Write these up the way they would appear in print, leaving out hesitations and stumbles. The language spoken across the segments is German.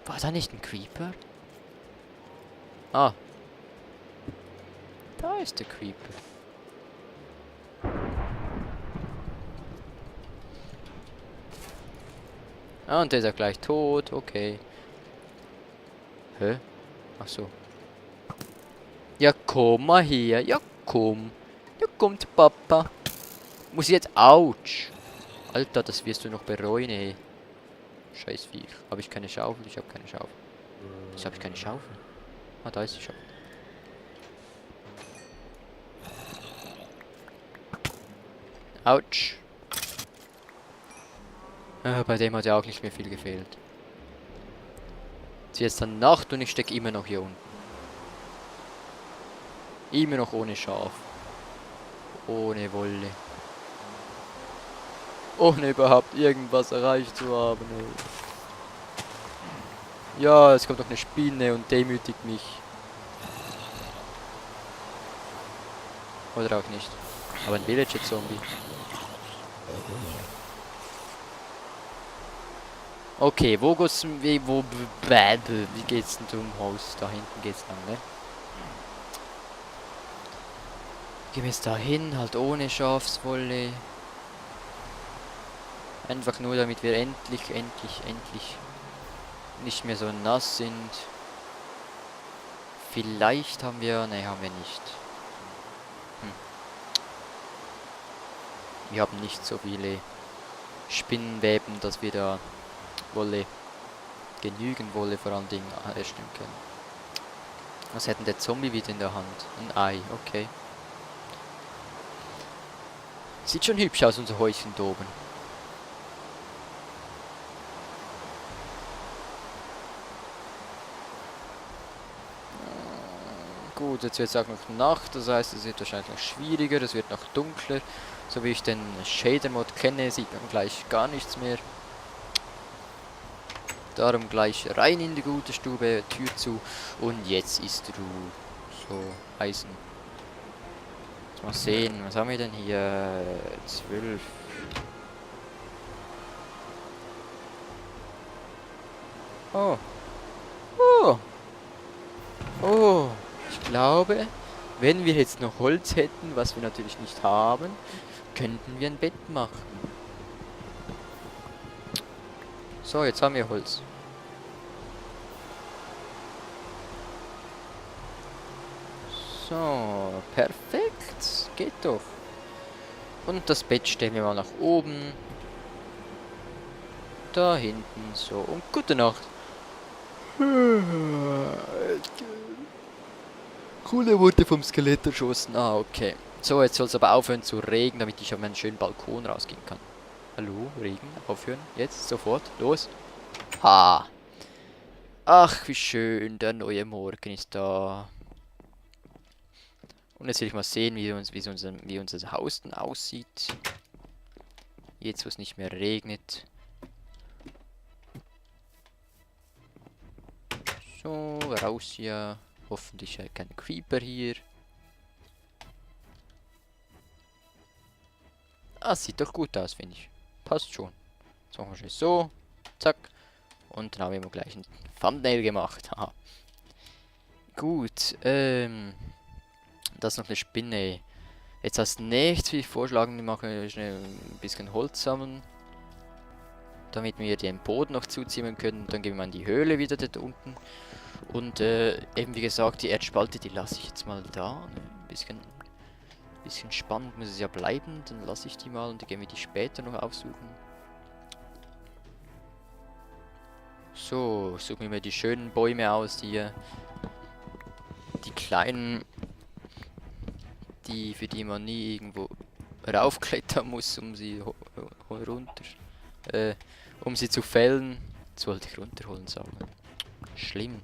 War da nicht ein Creeper? Ah. Da ist der Creeper. Ah, und der ist ja gleich tot. Okay. Hä? Ach so. Ja, komm mal her. Ja, komm. Ja, kommt Papa. Muss ich jetzt... Autsch. Alter, das wirst du noch bereuen, ey. Scheiß Viech. Habe ich keine Schaufel? Ich habe keine Schaufel. Wieso habe ich keine Schaufel? Ah, da ist die Schaufel. Autsch. Bei dem hat ja auch nicht mehr viel gefehlt. Jetzt ist dann Nacht und ich stecke immer noch hier unten. Immer noch ohne Schaf. Ohne Wolle. Ohne überhaupt irgendwas erreicht zu haben, ey. Ja, es kommt noch eine Spinne und demütigt mich. Oder auch nicht. Aber ein Villager-Zombie. Okay, wo geht's, wie geht's denn zum Haus? Da hinten geht's lang, ne? Gehen wir jetzt da hin, halt ohne Schafswolle. Einfach nur, damit wir endlich nicht mehr so nass sind. Vielleicht haben wir... Ne, haben wir nicht. Wir haben nicht so viele Spinnenweben, dass wir da Wolle, genügend Wolle vor allen Dingen herstellen können. Was hätten der Zombie wieder in der Hand? Ein Ei, okay. Sieht schon hübsch aus, unser Häuschen da oben. Gut, jetzt wird es auch noch Nacht, das heißt, es wird wahrscheinlich noch schwieriger, es wird noch dunkler. So wie ich den Shader-Mod kenne, sieht man gleich gar nichts mehr. Darum gleich rein in die gute Stube, Tür zu und jetzt ist Ruhe. So, Eisen. Jetzt mal sehen, was haben wir denn hier? 12. Oh. Oh. Oh. Ich glaube, wenn wir jetzt noch Holz hätten, was wir natürlich nicht haben, könnten wir ein Bett machen. So, jetzt haben wir Holz. So, perfekt. Geht doch. Und das Bett stellen wir mal nach oben. Da hinten, so. Und gute Nacht. Coole wurde vom Skelett erschossen. Ah, okay. So, jetzt soll es aber aufhören zu regnen, damit ich auf meinen schönen Balkon rausgehen kann. Hallo, Regen, aufhören. Jetzt, sofort, los. Ha. Ach, wie schön, der neue Morgen ist da. Und jetzt will ich mal sehen, wie unser Haus denn aussieht. Jetzt, wo es nicht mehr regnet. So, raus hier. Hoffentlich kein Creeper hier. Ah, sieht doch gut aus, finde ich. Passt schon. Jetzt machen wir so. Zack. Und dann haben wir gleich ein Thumbnail gemacht. Haha. Gut, das ist noch eine Spinne. Jetzt als nächstes will ich vorschlagen, wir machen schnell ein bisschen Holz sammeln. Damit wir den Boden noch zuziehen können. Dann gehen wir mal in die Höhle wieder dort unten. Und eben wie gesagt, die Erdspalte, die lasse ich jetzt mal da. Ein bisschen spannend muss es ja bleiben. Dann lasse ich die mal und dann gehen wir die später noch aufsuchen. So, suchen wir mir die schönen Bäume aus, die kleinen, für die man nie irgendwo raufklettern muss, um sie um sie zu fällen. Jetzt wollte ich runterholen sagen. Schlimm.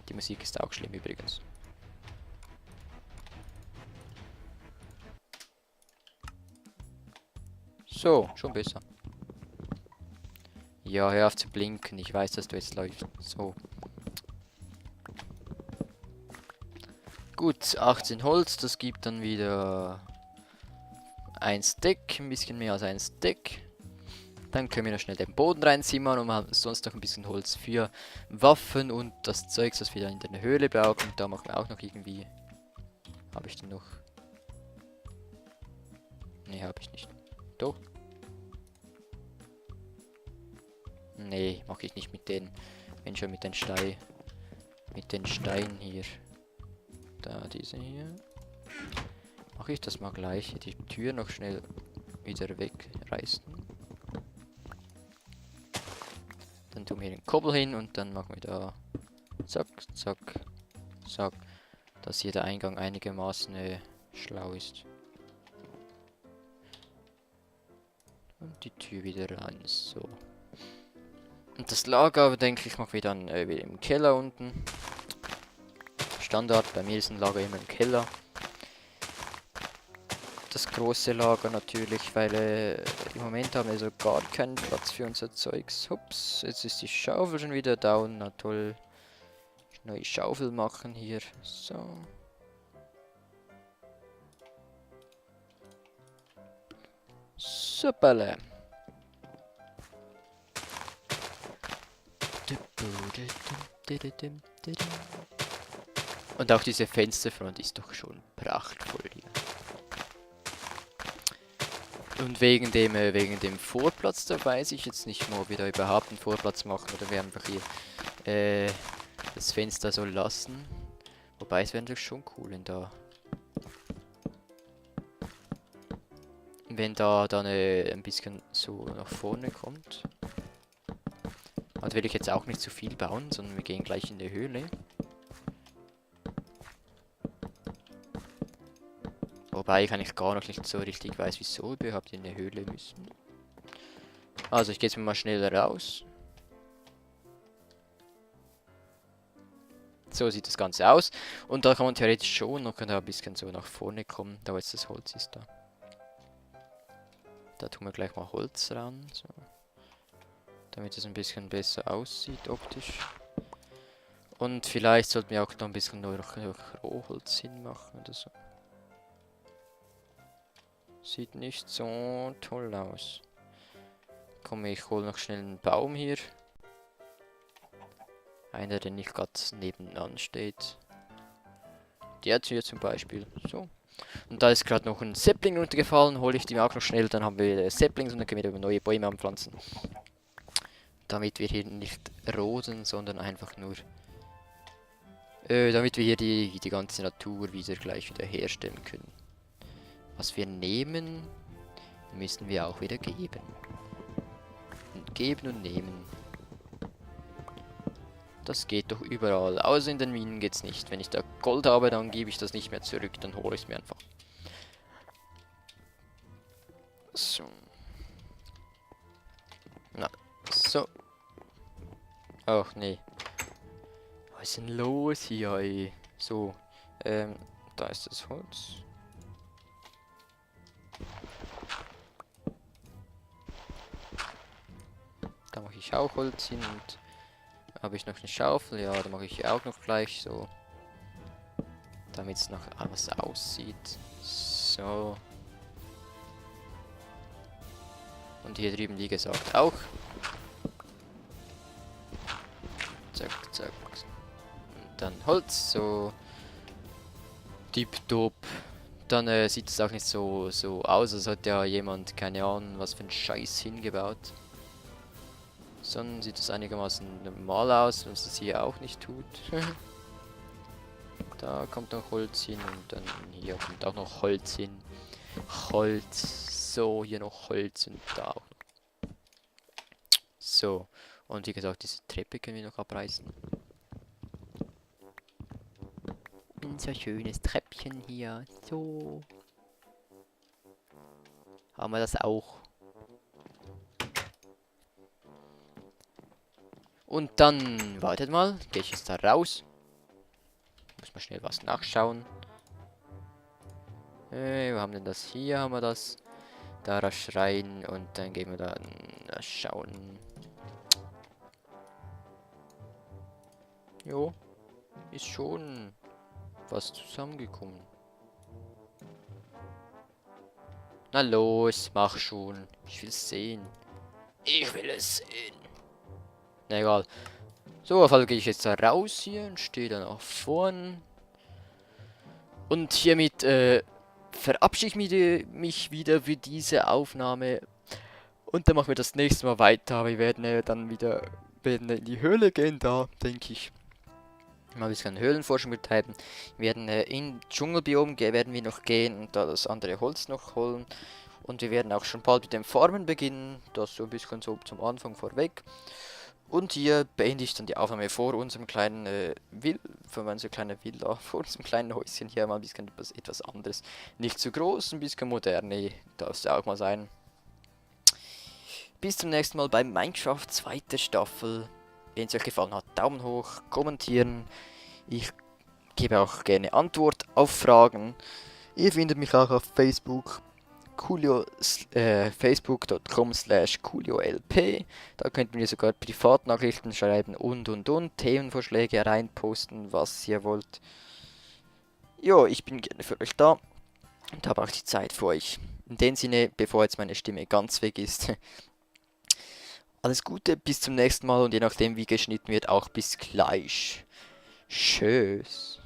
Die Musik ist auch schlimm übrigens. So, schon besser. Ja, hör auf zu blinken. Ich weiß, dass du jetzt läufst. So. Gut, 18 Holz. Das gibt dann wieder ein Stack. Ein bisschen mehr als ein Stack. Dann können wir noch schnell den Boden reinzimmern und haben sonst noch ein bisschen Holz für Waffen und das Zeugs, das wir dann in der Höhle brauchen. Und da machen wir auch noch irgendwie... Habe ich denn noch... Ne, habe ich nicht. Doch. Nee, mache ich nicht mit den... Wenn schon mit den Steinen hier. Da, diese hier. Mache ich das mal gleich. Die Tür noch schnell wieder wegreißen. Dann tun wir den Kobbel hin und dann machen wir da zack, zack, zack, dass hier der Eingang einigermaßen schlau ist. Und die Tür wieder rein, so. Und das Lager, denke ich, machen wir dann wieder im Keller unten. Standard, bei mir ist ein Lager immer im Keller. Das große Lager natürlich, weil im Moment haben wir so gar keinen Platz für unser Zeugs. Ups, jetzt ist die Schaufel schon wieder down. Na toll. Neue Schaufel machen hier. So. Superle. Und auch diese Fensterfront ist doch schon prachtvoll hier. Und wegen dem Vorplatz, da weiß ich jetzt nicht mehr, ob wir da überhaupt einen Vorplatz machen oder wir einfach hier das Fenster so lassen. Wobei es wäre natürlich schon cool, wenn da dann ein bisschen so nach vorne kommt. Also will ich jetzt auch nicht zu viel bauen, sondern wir gehen gleich in die Höhle. Wobei ich eigentlich gar noch nicht so richtig weiß, wieso wir überhaupt in die Höhle müssen. Also ich gehe jetzt mal schnell raus. So sieht das Ganze aus. Und da kann man theoretisch schon noch ein bisschen so nach vorne kommen, da jetzt das Holz ist da. Da tun wir gleich mal Holz ran, so. Damit es ein bisschen besser aussieht optisch. Und vielleicht sollten wir auch noch ein bisschen noch Rohholz hinmachen oder so. Sieht nicht so toll aus. Komm, ich hole noch schnell einen Baum hier. Einer, der nicht gerade nebenan steht. Der hier zum Beispiel. So. Und da ist gerade noch ein Sapling runtergefallen. Hole ich die auch noch schnell. Dann haben wir Saplings und dann können wir neue Bäume anpflanzen. Damit wir hier nicht roden, sondern einfach nur... damit wir hier die ganze Natur wieder gleich wieder herstellen können. Was wir nehmen, müssen wir auch wieder geben. Und geben und nehmen. Das geht doch überall. Außer in den Minen geht's nicht. Wenn ich da Gold habe, dann gebe ich das nicht mehr zurück. Dann hole ich es mir einfach. So. Na, so. Ach nee. Was ist denn los hier, ey? So. Da ist das Holz. Da mache ich auch Holz hin und habe ich noch eine Schaufel? Ja, da mache ich auch noch gleich so. Damit es noch alles aussieht. So. Und hier drüben, wie gesagt, auch. Zack, zack. Und dann Holz, so. Tipptopp. Dann sieht es auch nicht so aus, als hätte ja jemand, keine Ahnung, was für ein Scheiß hingebaut. Sondern sieht es einigermaßen normal aus, was es hier auch nicht tut. Da kommt noch Holz hin und dann hier kommt auch noch Holz hin. Holz, so, hier noch Holz und da auch noch. So, und wie gesagt, diese Treppe können wir noch abreißen. Unser schönes Treppchen hier, so. Haben wir das auch. Und dann, wartet mal, gehe ich jetzt da raus. Muss mal schnell was nachschauen. Wo haben denn das? Hier haben wir das. Da rasch rein und dann gehen wir dann schauen. Jo, ist schon was zusammengekommen. Na los, mach schon. Ich will sehen. Ich will es sehen. Na egal. So, auf jeden Fall gehe ich jetzt da raus hier und stehe da nach vorn. Und hiermit verabschiede ich mich wieder für diese Aufnahme. Und dann machen wir das nächste Mal weiter. Wir werden dann wieder in die Höhle gehen, da denke ich. Mal ein bisschen Höhlenforschung betreiben. Wir werden im Dschungelbiom werden wir noch gehen und da das andere Holz noch holen. Und wir werden auch schon bald mit dem Farmen beginnen. Das so ein bisschen so zum Anfang vorweg. Und hier beende ich dann die Aufnahme vor unserem kleinen vor unserer kleinen Villa, vor unserem kleinen Häuschen hier mal ein bisschen etwas anderes. Nicht zu groß, ein bisschen moderne, darf es ja auch mal sein. Bis zum nächsten Mal bei Minecraft 2. Staffel. Wenn es euch gefallen hat, Daumen hoch, kommentieren. Ich gebe auch gerne Antwort auf Fragen. Ihr findet mich auch auf Facebook. Facebook.com/CoolioLP. Da könnt ihr mir sogar Privatnachrichten schreiben und. Themenvorschläge reinposten, was ihr wollt. Jo, ich bin gerne für euch da und habe auch die Zeit für euch. In dem Sinne, bevor jetzt meine Stimme ganz weg ist. Alles Gute, bis zum nächsten Mal und je nachdem wie geschnitten wird, auch bis gleich. Tschüss.